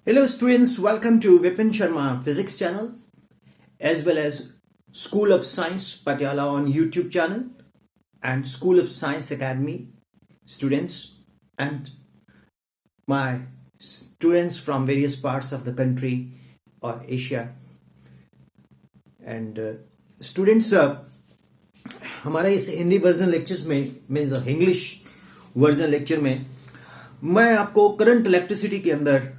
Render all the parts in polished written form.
Hello students, welcome to Vipin Sharma Physics channel as well as School of Science Patiala on YouTube channel and School of Science Academy students and my students from various parts of the country or Asia and students हमारा इस Hindi version lectures में means English version lecture में मैं आपको current electricity के अंदर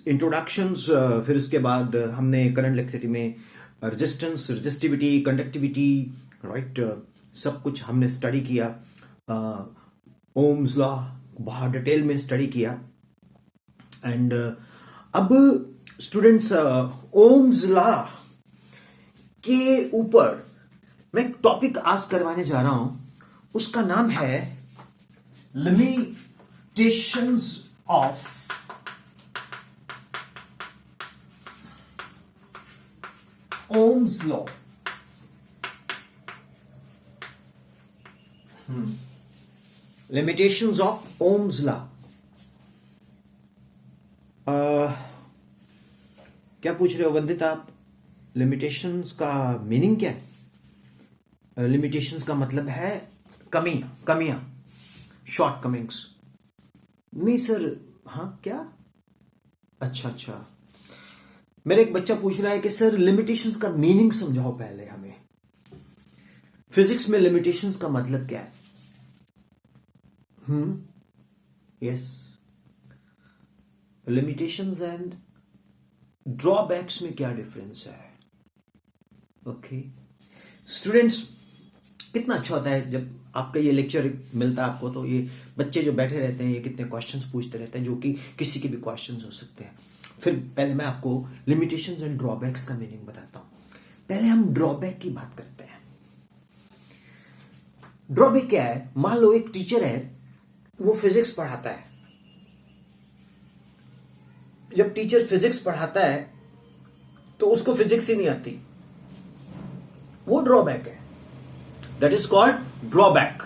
introductions फिर उसके बाद हमने करंट इलेक्ट्रिसिटी में रेजिस्टेंस रेजिस्टिविटी कंडक्टिविटी राइट सब कुछ हमने स्टडी किया ओम्स लॉ बहुत डिटेल में स्टडी किया एंड अब स्टूडेंट्स ओम्स लॉ के ऊपर मैं एक टॉपिक आज करवाने जा रहा हूं उसका नाम है limitations of Ohm's law. Limitations of Ohm's law. क्या पूछ रहे हो वंदित आप? लिमिटेशंस का मीनिंग क्या है? लिमिटेशंस का मतलब है कमियां, शॉर्ट कमिंग्स। नहीं सर, हाँ क्या? अच्छा मेरा एक बच्चा पूछ रहा है कि सर लिमिटेशंस का मीनिंग समझाओ पहले हमें। फिजिक्स में लिमिटेशंस का मतलब क्या है? यस, लिमिटेशंस एंड ड्रॉबैक्स में क्या डिफरेंस है? ओके स्टूडेंट्स, कितना अच्छा होता है जब आपका ये लेक्चर मिलता है आपको, तो ये बच्चे जो बैठे रहते हैं ये कितने क्वेश्चंस पूछते रहते हैं, जो कि किसी के भी क्वेश्चंस हो सकते हैं। फिर पहले मैं आपको लिमिटेशंस एंड ड्रॉबैक्स का मीनिंग बताता हूं। पहले हम ड्रॉबैक की बात करते हैं। ड्रॉबैक क्या है? मान लो एक टीचर है, वो फिजिक्स पढ़ाता है। जब टीचर फिजिक्स पढ़ाता है तो उसको फिजिक्स ही नहीं आती, वो ड्रॉबैक है। That is called drawback.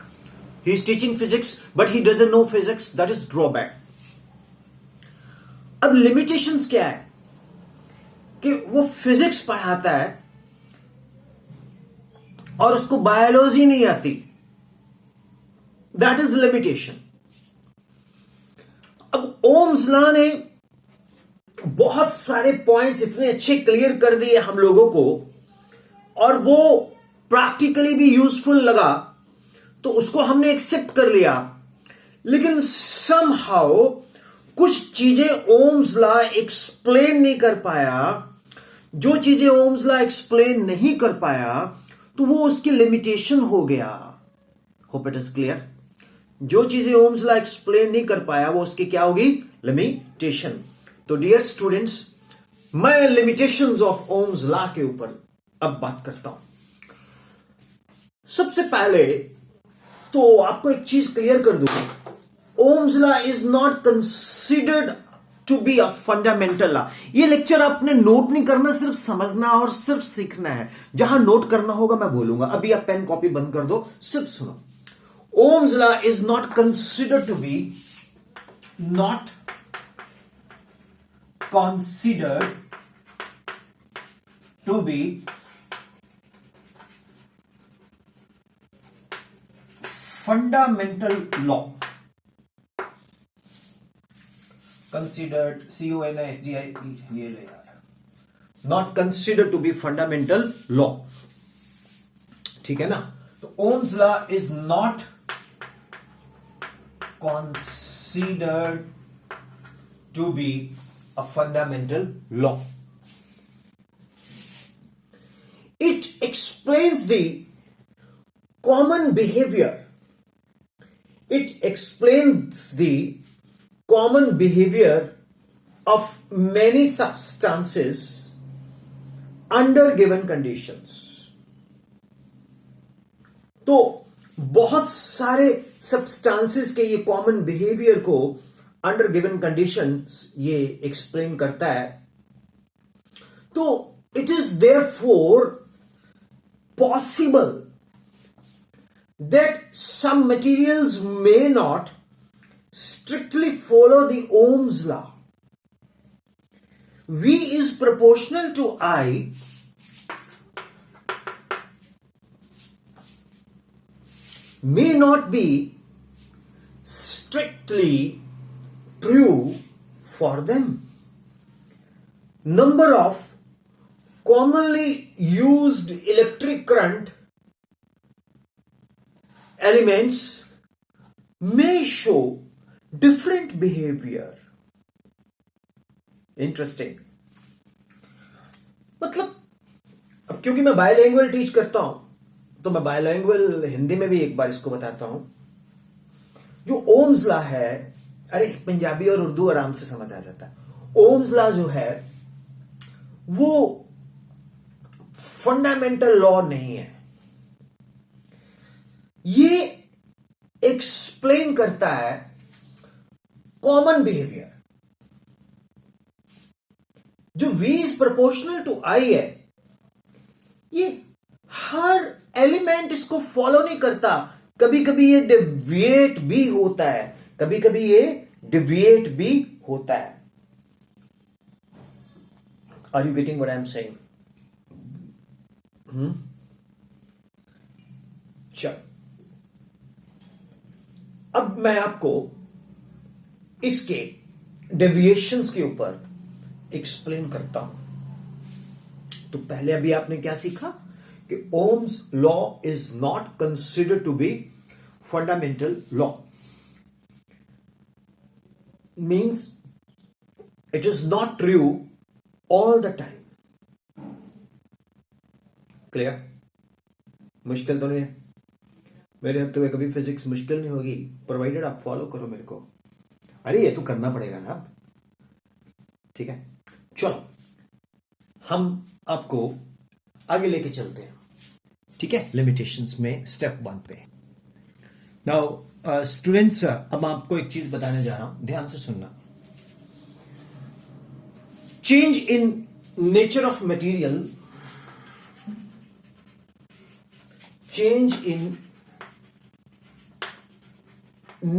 He is teaching physics but he doesn't know physics, that is drawback. अब लिमिटेशंस क्या है कि वो फिजिक्स पढ़ाता है और उसको बायोलॉजी नहीं आती, दैट इज लिमिटेशन। अब ओम्स लॉ ने बहुत सारे पॉइंट्स इतने अच्छे क्लियर कर दिए हम लोगों को, और वो प्रैक्टिकली भी यूजफुल लगा, तो उसको हमने एक्सेप्ट कर लिया। लेकिन समहाउ कुछ चीजें ओम्स लॉ एक्सप्लेन नहीं कर पाया। जो चीजें ओम्स लॉ एक्सप्लेन नहीं कर पाया तो वो उसकी लिमिटेशन हो गया। Hope it is clear. जो चीजें ओम्स लॉ एक्सप्लेन नहीं कर पाया वो उसकी क्या होगी? लिमिटेशन। तो डियर स्टूडेंट्स, मैं लिमिटेशंस ऑफ ओम्स लॉ के ऊपर अब बात करता हूं। सबसे पहले तो आपको एक चीज क्लियर कर दूं, Ohm's law is not considered to be a fundamental law। ये लेक्चर आपने नोट नहीं करना, सिर्फ समझना और सिर्फ सीखना है। जहां नोट करना होगा मैं बोलूंगा, अभी आप पेन कॉपी बंद कर दो, सिर्फ सुनो। Ohm's law is not considered to be fundamental law। Considered, CONSDIE, ये ले यार, not considered to be fundamental law। ठीक है ना? तो Ohm's law is not considered to be a fundamental law। It explains the common behavior। It explains the common behavior of many substances under given conditions। तो बहुत सारे substances के ये common behavior को under given conditions ये explain करता है। तो it is therefore possible that some materials may not strictly follow the Ohm's law। V is proportional to I may not be strictly true for them. Number of commonly used electric current elements may show different behavior. Interesting. मतलब अब क्योंकि मैं by language teach करता हूं तो मैं by language Hindi में भी एक बार इसको बताता हूं. जो ओम्स लॉ है, अरे पंजाबी और उर्दू आराम से समझ आ जाता है. ओम्स लॉ जो है वो फंडामेंटल लॉ नहीं है. ये एक्सप्लेन करता है कॉमन बिहेवियर. जो V is proportional to I है, ये हर एलिमेंट इसको फॉलो नहीं करता. कभी कभी ये डिविएट भी होता है, कभी कभी ये डिविएट भी होता है. Are you getting what I am saying? चल, अब मैं आपको इसके डेविएशंस के ऊपर एक्सप्लेन करता हूं. तो पहले अभी आपने क्या सीखा कि Ohm's law is not considered to be fundamental law. Means it is not true all the time. Clear? मुश्किल तो नहीं है. मेरे हाथ तो कभी फिजिक्स मुश्किल नहीं होगी, प्रोवाइडेड आप फॉलो करो मेरे को. अरे ये तो करना पड़ेगा ना अब. ठीक है, चलो हम आपको आगे लेके चलते हैं. ठीक है, लिमिटेशंस में स्टेप 1 पे. नाउ स्टूडेंट्स, अब आपको एक चीज बताने जा रहा हूं, ध्यान से सुनना. Change in nature of material, change in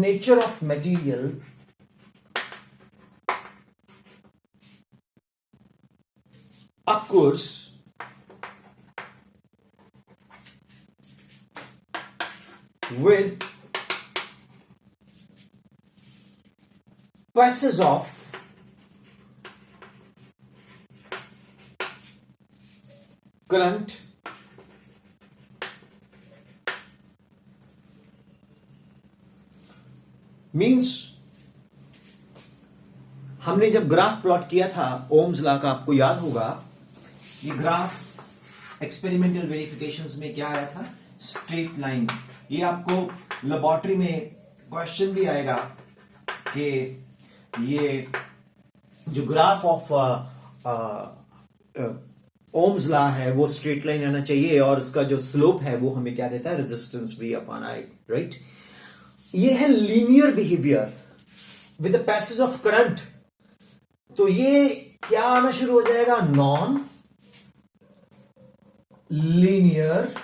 nature of material occurs with passage of current means हमने जब ग्राफ प्लॉट किया था ओम्स लॉ का, आपको याद होगा, ये ग्राफ एक्सपेरिमेंटल वेरिफिकेशंस में क्या आया था? Straight line. ये आपको लेबोरेटरी में क्वेश्चन भी आएगा कि ये जो ग्राफ ऑफ ओम्स लॉ है वो स्ट्रेट लाइन आना चाहिए और उसका जो स्लोप है वो हमें क्या देता है? Resistance V upon I. Right? ये है linear behaviour with the passage of current. तो ये क्या आना शुरू हो जाएगा? Non linear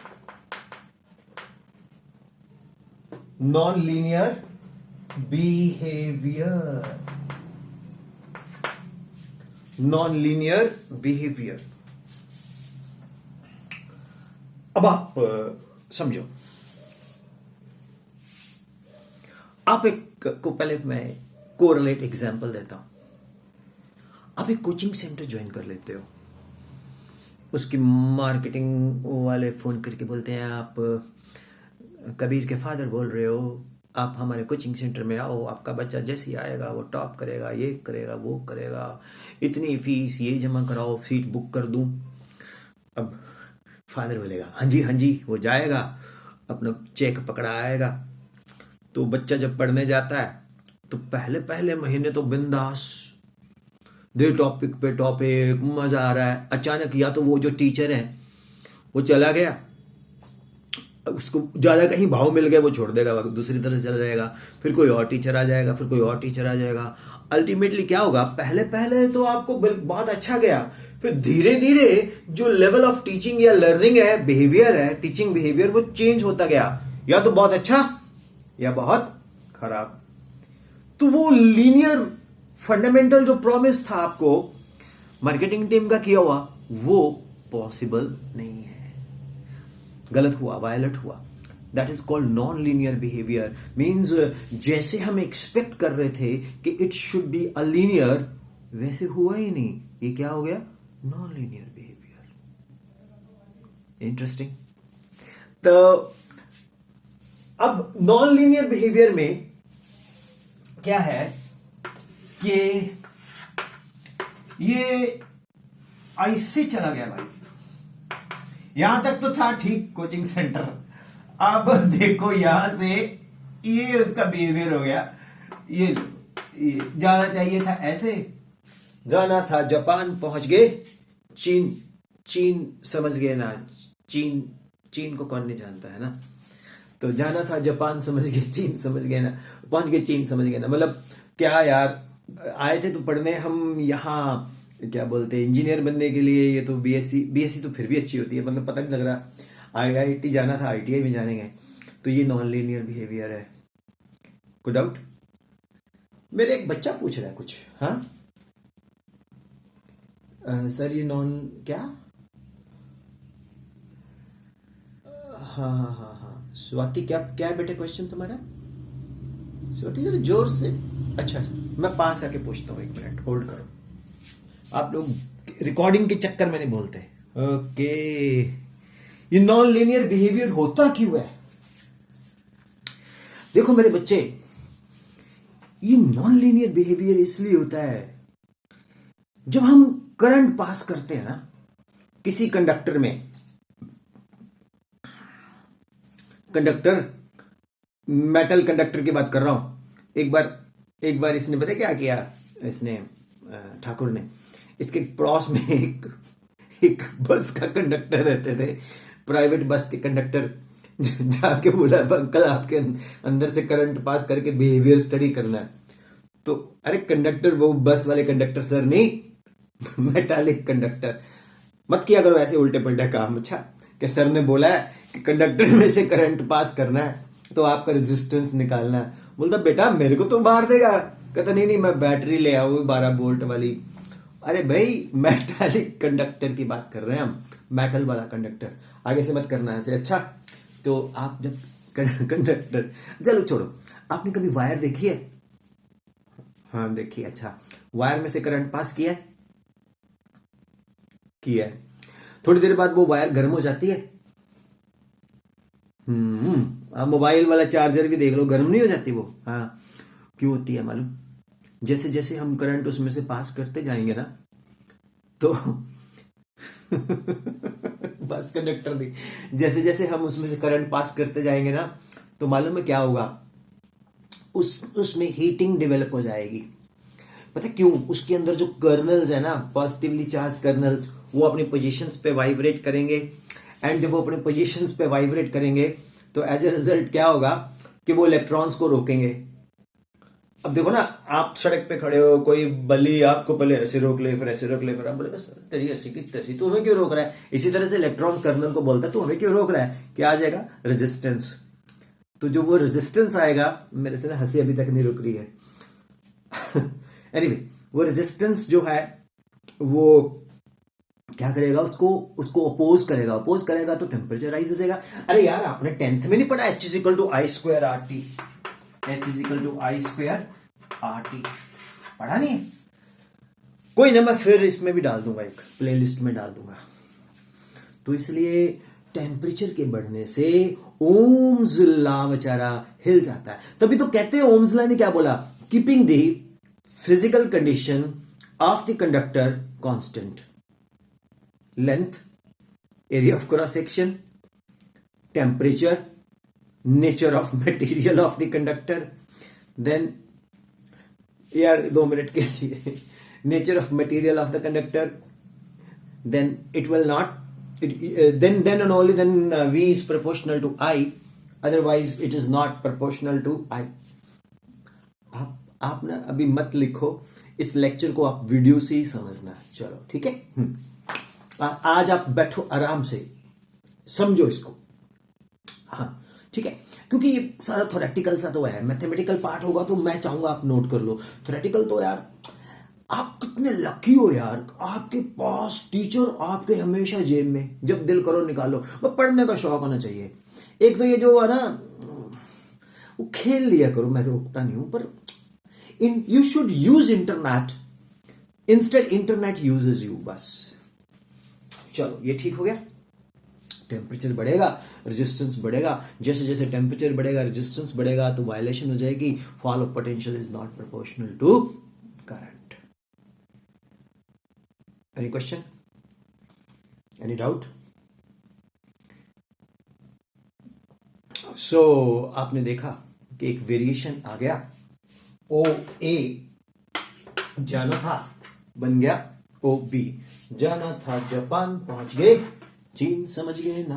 behaviour. Non linear behaviour. अब आप समझो. आप एक को पहले मैं कोरिलेट एग्जांपल देता हूं. आप एक कोचिंग सेंटर ज्वाइन कर लेते हो, उसकी मार्केटिंग वाले फोन करके बोलते हैं आप कबीर के फादर बोल रहे हो, आप हमारे कोचिंग सेंटर में आओ, आपका बच्चा जैसे ही आएगा वो टॉप करेगा, ये करेगा, वो करेगा, इतनी फीस ये जमा कराओ, सीट बुक कर दूं. अब फादर बोलेगा हाँ जी वो जाएगा, अपना चेक पकड़ा आएगा. तो बच्चा जब पढ़ने जाता है तो पहले पहले महीने तो बिंदास, दे टॉपिक पे टॉपिक, मजा आ रहा है. अचानक या तो वो जो टीचर है वो चला गया, उसको ज्यादा कहीं भाव मिल गया, वो छोड़ देगा, दूसरी तरफ चला जाएगा, फिर कोई और टीचर आ जाएगा, फिर कोई और टीचर आ जाएगा. अल्टीमेटली क्या होगा? पहले पहले तो आपको बहुत अच्छा गया, फिर धीरे धीरे जो लेवल ऑफ टीचिंग या लर्निंग है, बिहेवियर है, टीचिंग बिहेवियर, वो चेंज होता गया, या तो बहुत अच्छा या बहुत खराब. तो वो लीनियर फंडामेंटल जो प्रॉमिस था आपको मार्केटिंग टीम का किया हुआ वो पॉसिबल नहीं है, गलत हुआ, वायलेट हुआ। That is called non linear behaviour. Means जैसे हम एक्सपेक्ट कर रहे थे कि it should be a linear, वैसे हुआ ही नहीं। ये क्या हो गया? Non linear behaviour. इंटरेस्टिंग। तो अब नॉन लीनियर बिहेवियर में क्या है कि ये ऐसे चला गया भाई, यहां तक तो था ठीक, कोचिंग सेंटर। अब देखो यहां से ये उसका बिहेवियर हो गया, ये जाना चाहिए था ऐसे, जाना था जापान, पहुंच गए चीन। चीन समझ गए ना, चीन, चीन को कौन नहीं जानता है ना। तो जाना था जापान, समझ गए चीन, समझ गए ना, पहुंच गए चीन, समझ गए ना। मतलब क्या यार, आए थे तो पढ़ने हम यहाँ, क्या बोलते हैं, इंजीनियर बनने के लिए। ये तो बीएससी तो फिर भी अच्छी होती है, मतलब पता नहीं लग रहा। आईआईटी जाना था, आईटीआई में जाने गए। तो ये नॉन लीनियर बिहेवियर है। कोई डाउट? मेरे एक बच्चा पूछ रहा है कुछ। हाँ सर ये नॉन क्या? हाँ हाँ हाँ हाँ स्वाति, क्या क्या है बेटे क्वेश्चन तुम्हारा? स्वाति जरा जोर से। अच्छा मैं पास आके पूछता हूँ, एक मिनट होल्ड करो। आप लोग रिकॉर्डिंग के चक्कर में नहीं बोलते। ओके, ये नॉन लीनियर बिहेवियर होता क्यों है? देखो मेरे बच्चे, ये नॉन लीनियर बिहेवियर इसलिए होता है जब हम करंट पास करते हैं ना किसी कंडक्टर में। कंडक्टर, मेटल कंडक्टर की बात कर रहा हूं। एक बार इसने पता क्या किया, इसने ठाकुर ने, इसके पड़ोस में एक बस का कंडक्टर रहते थे, प्राइवेट बस के कंडक्टर। जाके बोला अंकल आपके अंदर से करंट पास करके बिहेवियर स्टडी करना है। तो अरे कंडक्टर, वो बस वाले कंडक्टर सर नहीं, मेटालिक कंडक्टर। मत किया करो ऐसे उल्टे पुल्टे काम। अच्छा कि सर ने बोला है कि कंडक्टर में से करंट पास करना है तो आपका रेजिस्टेंस निकालना है। बोलता बेटा मेरे को तो मार देगा। कहता नहीं नहीं मैं बैटरी ले आऊं 12 वोल्ट वाली। अरे भाई मेटालिक कंडक्टर की बात कर रहे हैं हम, मेटल वाला कंडक्टर। आगे से मत करना ऐसे। अच्छा तो आप जब कंडक्टर, चलो छोड़ो, आपने कभी वायर देखी है? हाँ देखिए। अच्छा वायर में से करंट पास किया है? किया है। थोड़ी देर बाद वो वायर गर्म हो जाती है। आप मोबाइल वाला चार्जर भी देख लो, गर्म नहीं हो जाती वो? हाँ क्यों होती है मालूम? जैसे जैसे हम करंट उसमें से पास करते जाएंगे ना तो बस कंडक्टर नहीं, जैसे जैसे हम उसमें से करंट पास करते जाएंगे ना तो मालूम है क्या होगा? उसमें हीटिंग डेवलप हो जाएगी। पता है क्यों? उसके अंदर जो कर्नल्स है ना, पॉजिटिवली चार्ज कर्नल्स, वो अपनी पोजीशंस पे वाइब्रेट करेंगे। एंड जब वो अपने पोजीशंस पे वाइब्रेट करेंगे तो एज ए रिजल्ट क्या होगा कि वो इलेक्ट्रॉन्स को रोकेंगे। अब देखो ना, आप सड़क पे खड़े हो, कोई बली आपको पहले ऐसे रोक ले, फिर ऐसे रोक ले, फिर आप बोलेगा सर तेरी ऐसी की तैसी, तू हमें क्यों रोक रहा है? इसी तरह से इलेक्ट्रॉन कर्नल को बोलता है तू हमें क्यों रोक रहा है? क्या आ जाएगा? रेजिस्टेंस। तो जो वो रेजिस्टेंस आएगा, मेरे से ना हंसी अभी तक नहीं रुक रही है। एनीवे वो रेजिस्टेंस जो है वो क्या करेगा? उसको अपोज करेगा तो टेम्परेचर राइज हो जाएगा। अरे यार आपने 10th में नहीं पढ़ा H is equal to I square R T? H is equal to I square R T पढ़ा नहीं है? कोई ना, मैं फिर इसमें भी डाल दूंगा, एक प्लेलिस्ट में डाल दूंगा। तो इसलिए टेम्परेचर के बढ़ने से ओम्स लॉ बेचारा हिल जाता है। तभी तो कहते हैं ओम्स लॉ ने क्या बोला? Keeping the physical condition of the conductor constant, length, area of cross section, temperature, nature of material of the conductor, then यार 2 मिनट के लिए, nature of material of the conductor, then it will not then and only then V is proportional to I, otherwise it is not proportional to I. आप ना अभी मत लिखो, इस lecture को आप वीडियो से ही समझना। चलो ठीक है। आज आप बैठो आराम से, समझो इसको। हाँ ठीक है, क्योंकि ये सारा थोरेटिकल सा तो है, मैथमेटिकल पार्ट होगा तो मैं चाहूंगा आप नोट कर लो। थोरेटिकल तो यार आप कितने लकी हो यार, आपके पास टीचर आपके हमेशा जेब में, जब दिल करो निकालो। बस पढ़ने का शौक होना चाहिए। एक तो ये जो है ना, वो खेल लिया करो, मैं रोकता नहीं हूं, पर you should use internet instead internet uses you, बस। चलो ये ठीक हो गया। टेम्परेचर बढ़ेगा, रेजिस्टेंस बढ़ेगा, जैसे जैसे टेम्परेचर बढ़ेगा रेजिस्टेंस बढ़ेगा, तो वायलेशन हो जाएगी। Fall of potential is not proportional to current. Any question, any doubt? So आपने देखा कि एक वेरिएशन आ गया, ओ ए जाना था बन गया ओ बी, जाना था जापान पहुंच गए चीन, समझ गए ना?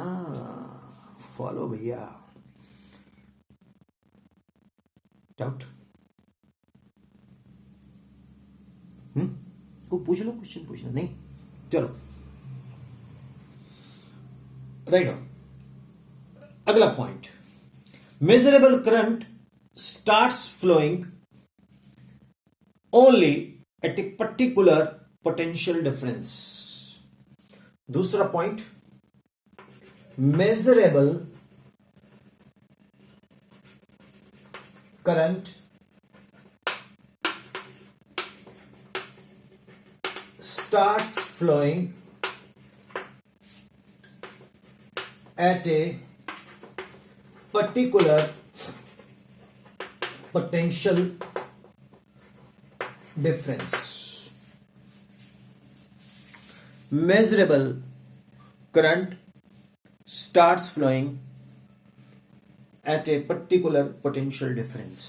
फॉलो भैया। डाउट? को पूछ लो, क्वेश्चन पूछना नहीं? चलो राइट ऑन। अगला point, measurable current starts flowing only at a particular potential difference. दूसरा point, measurable current starts flowing at a particular potential difference. Measurable current starts flowing at a particular potential difference.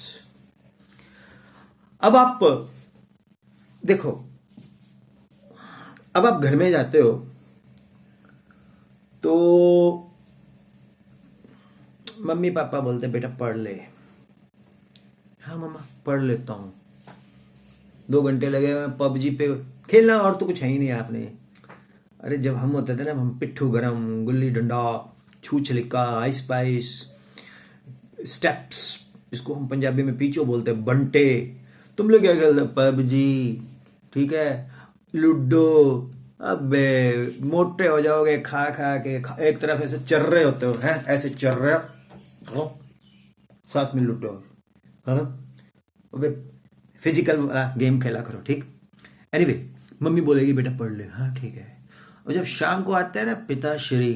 अब आप देखो, अब आप घर में जाते हो तो मम्मी पापा बोलते बेटा पढ़ ले। हाँ मम्मा पढ़ लेता हूं। 2 घंटे लगे हुए पबजी पे खेलना, और तो कुछ है ही नहीं आपने। अरे जब हम होते थे ना, हम पिट्ठू गरम, gulli danda, छूछलिका, ice price, steps, इसको हम पंजाबी में पीचो बोलते हैं, बंटे। तुम लोग क्या खेलते? पबजी, ठीक है, लूडो। अबे मोटे हो जाओगे खा खा के। एक तरफ ऐसे चर रहे होते हो, हैं ऐसे चर रहे हो, साथ में लूडो। अबे फिजिकल गेम खेला करो, ठीक? एनीवे, मम्मी बोलेगी बेटा पढ़ ले। हाँ ठीक है। और जब शाम को आते हैं ना पिताश्री,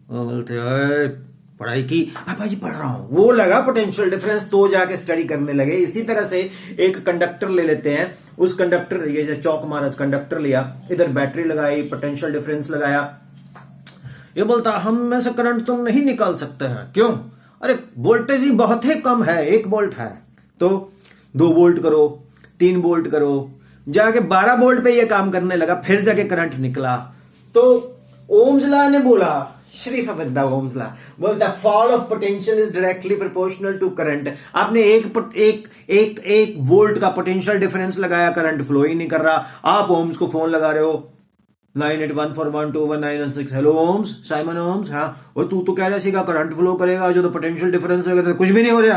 वो बोलते हैं पढ़ाई की? पापा जी पढ़ रहा हूं। वो लगा पोटेंशियल डिफरेंस, तो जाके स्टडी करने लगे। इसी तरह से एक कंडक्टर ले लेते हैं, उस कंडक्टर, ये जो चौक मारा, कंडक्टर लिया, इधर बैटरी लगाई, पोटेंशियल डिफरेंस लगाया। ये बोलता हम में से करंट तुम नहीं निकाल सकते हैं। क्यों? अरे वोल्टेज ही बहुत ही कम है, 1 वोल्ट है। तो 2 वोल्ट करो, 3 वोल्ट करो, जाके 12 वोल्ट पे ये काम करने लगा, फिर जाके करंट निकला। तो ओम्स लॉ ने बोला, श्री फबद्दा ओम्स लॉ बोलता fall of potential is directly proportional to current. आपने एक वोल्ट का पोटेंशियल डिफरेंस लगाया, करंट फ्लो ही नहीं कर रहा। आप ओम्स को फोन लगा रहे हो, 9814121996। Hello Ohms, Simon Ohms. हाँ, और तू तो कह रहा सीखा करंट फ्लो करेगा, जो तो पोटेंशियल डिफरेंस होगा तो कुछ भी नहीं हो रहा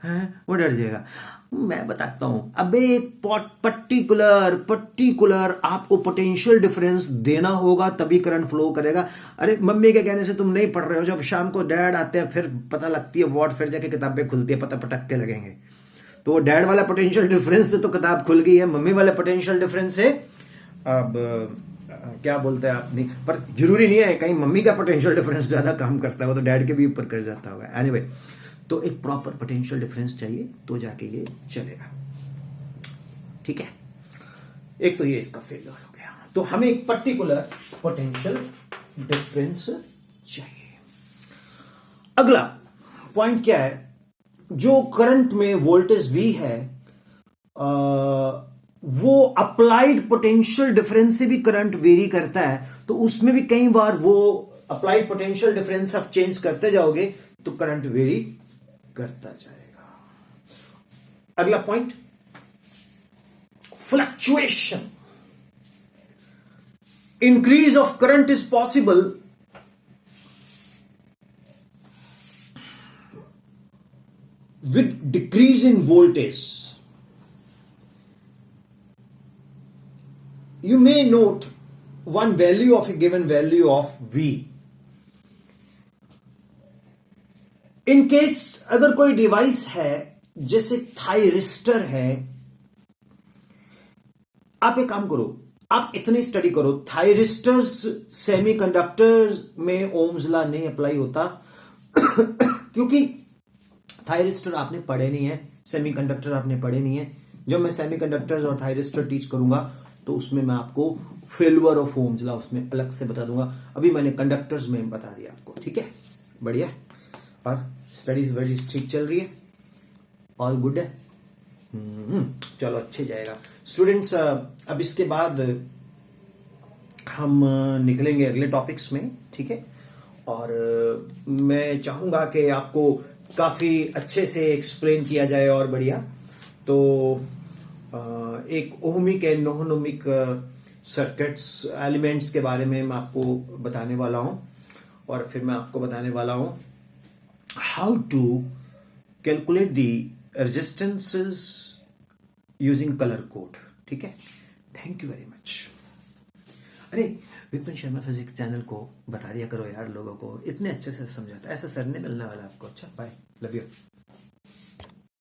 है, वो डर जाएगा। मैं बताता हूं, अबे एक पर्टिकुलर आपको पोटेंशियल डिफरेंस देना होगा, तभी करंट फ्लो करेगा। अरे मम्मी के कहने से तुम नहीं पढ़ रहे हो, जब शाम को डैड आते हैं फिर पता लगती है वॉट, फिर जाके किताबें खुलती है, पता पटकते लगेंगे। तो वो डैड वाला पोटेंशियल डिफरेंस से तो किताब खुल गई है, मम्मी वाले पोटेंशियल डिफरेंस से अब क्या बोलते हैं आप, नहीं, पर जरूरी नहीं है कहीं मम्मी का पोटेंशियल डिफरेंस ज्यादा काम करता है, वो तो डैड के भी ऊपर कर जाता होगा। एनीवे, तो एक प्रॉपर पोटेंशियल डिफरेंस चाहिए तो जाके ये चलेगा, ठीक है? एक तो ये इसका फेलियर हो गया, तो हमें एक पर्टिकुलर पोटेंशियल डिफरेंस चाहिए। अगला पॉइंट क्या है? जो करंट में वोल्टेज V है, वो अप्लाइड पोटेंशियल डिफरेंस से भी करंट वेरी करता है, तो उसमें भी कई बार वो अप्लाइड पोटेंशियल डिफरेंस आप चेंज करते जाओगे तो करंट वेरी करता जाएगा। अगला point, fluctuation. Increase of current is possible with decrease in voltage. you may note one value of a given value of V. In case अगर कोई डिवाइस है जैसे थायरिस्टर है, आप एक काम करो, आप इतनी स्टडी करो, थायरिस्टर्स सेमीकंडक्टर्स में ओम्स लॉ नहीं अप्लाई होता क्योंकि थायरिस्टर आपने पढ़े नहीं है, सेमीकंडक्टर आपने पढ़े नहीं है। जब मैं सेमीकंडक्टर्स और थायरिस्टर टीच करूंगा तो उसमें मैं आपको फेल्यूर ऑफ ओम्स लॉ उसमें अलग से बता दूंगा। अभी मैंने कंडक्टर्स में बता दिया आपको, ठीक है, बढ़िया। और स्टडीज वेरी ठीक चल रही है, ऑल गुड है। चलो अच्छे जाएगा स्टूडेंट्स। अब इसके बाद हम निकलेंगे अगले टॉपिक्स में, ठीक है। और मैं चाहूंगा कि आपको काफी अच्छे से एक्सप्लेन किया जाए और बढ़िया। तो एक ओहमिक एंड नोहमिक सर्किट्स एलिमेंट्स के बारे में मैं आपको बताने वाला हूं, और फिर मैं आपको बताने वाला हूं how to calculate the resistances using colour code, ठीक है। Thank you very much. अरे विपिन शर्मा फिजिक्स चैनल को बता दिया करो यार लोगों को, इतने अच्छे से समझाता है, ऐसा सर ने मिलने वाला आपको। अच्छा बाय, लव यू।